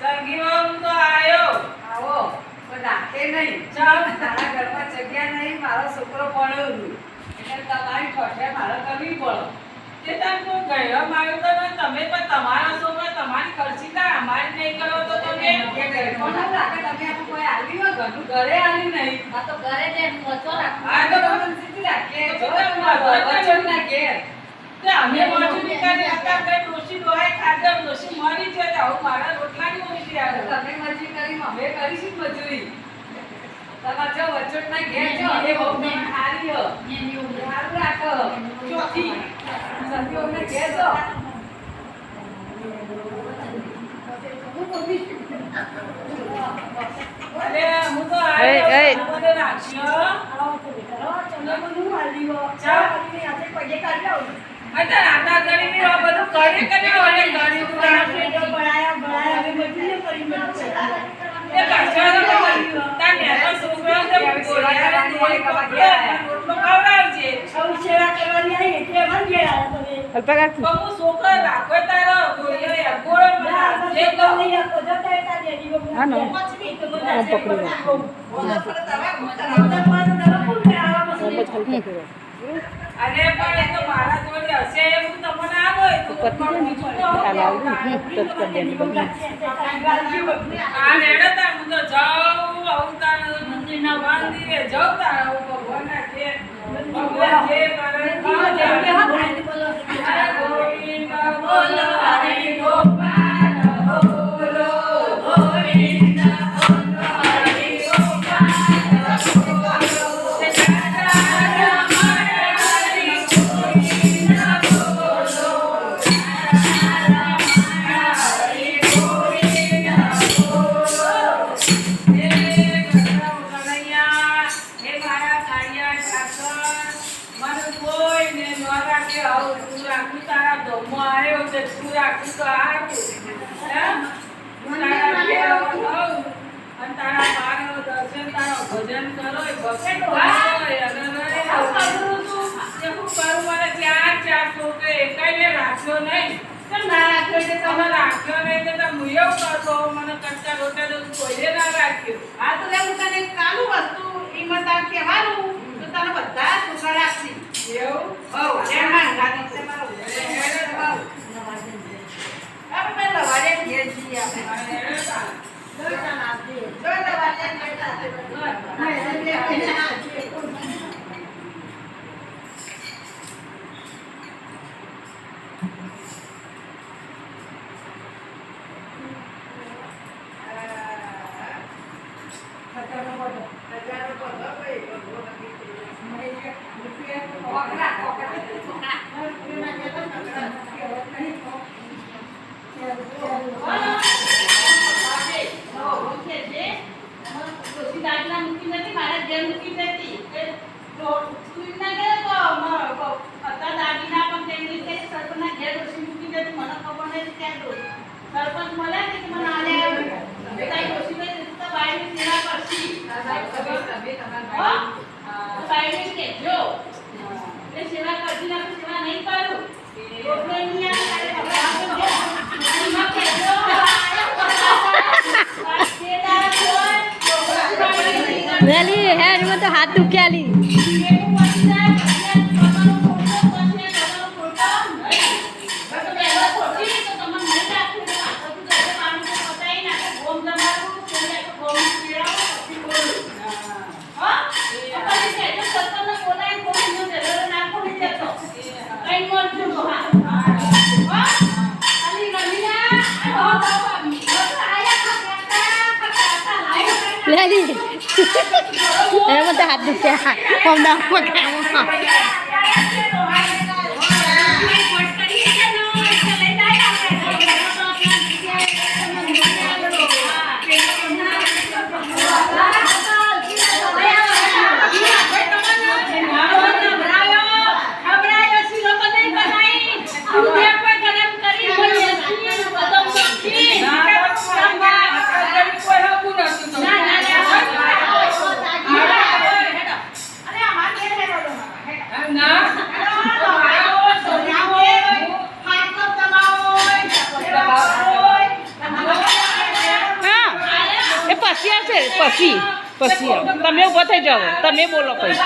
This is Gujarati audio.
સંગીમાં તો આયો આવો પણ રાખે નહીં ચાલ તારા ઘરમાં જગ્યા નહીં મારો છોકરો પડ્યો એટલે તમારી ઠોઠે મારે કરવી પડે તે તને કોઈ ગયમ આવ્યો તો ને તમે પણ તમારા છોકરા તમારી ખર્ચી ના અમારી નહીં કરો તો તમે કોણ રાખે તમે આપણું કોઈ આવી હોય ઘરનું ઘરે આવી નહીં આ તો ઘરે ને મચો રાખો આ તો તમે સીધી રાખે જો મચો ના ઘેર તે અમે મોજુ નીકાળી હતા કે ડોશી ડોહે ખાધર ડોશી મરી છે તો હું મારા રોટલાની ઓછી આવે તમે મરજી કરી અમે કરીશું મજૂરી તમાર જો વચોટ ના ઘેર જો એ બહુ ખારી હો એની ઉંમર હારું રાખો ચોથી સતી ઓને ઘેર જો અરે હું તો આયો મને રાખ્યો આવો તો બેટા ચંદા મને આલીવો ચા આલીને આજે પગે કાઢી આવું અચ્છા રાતા ગરીબી આ બધું કરે ઓલે ગાડી તો ફેડો બળાયા હવે બધું કરી મને એ કાચા તો તાને આ છોકરો તો બોલ્યા તોય કવાયા રોટલો ખાવડાવજે સૌ સેવા કરવાની આવી એટલે મન ગયા તમે અલ્પા કાકી બહુ છોકરો રાખો તારો બોલ્યા ગોળો મને જે તો નહીં આપો જતા હતા દેડી બહુ હા નો પકડી અરે પણ એ તો મારા જોડે હશે એવું તમને આવો તો પણ બીજું તો આલાવું ટચ કરી દેની બની આ રેડતા હું તો જાઉં આવતા મંદિરના વાંદીએ જાઉં તારા ભગવાનના કે ભગવાન જે કરે ખાજે હા બોલો ગોવિંદ બોલો હરે ગોપાલ બોલો ગોવિંદ બોલો હરે ગોપાલ ભજન કરો ભજન ચાર છોકરે એકાઈ રાખ્યો નહીં ના રાખ્યો એટલે તમે રાખ્યો નહીં એટલે તમે એવું કરશો મને કચ્ચા રોટા તો કોઈએ ના રાખ્યું આ તો એવું તને કાલું વસ્તુ એમાં તાર કહેવાનું તો તને બધા છોકરા રાખશી એવું બહુ એમાં ગાડી છે મારો આપણે લવાડે ઘેર જઈએ આપણે સરપંચ મળે ને કે મને આલે તાઈ ડોસી ને તો બાઈ ની સેવા કરશી તમે તમાર બાઈ ને કેજો એ સેવા કરશી ના સેવા નહીં કરું રોટલો નહીં આવે તારે હવે કેજો વેલી હે એમાં તો હાથ દુખ્યાલી Lali, emang tak hadis ya, kau dah pakai muka. પછી આવો તમે ઊભા થઈ જાઓ તમે બોલો પછી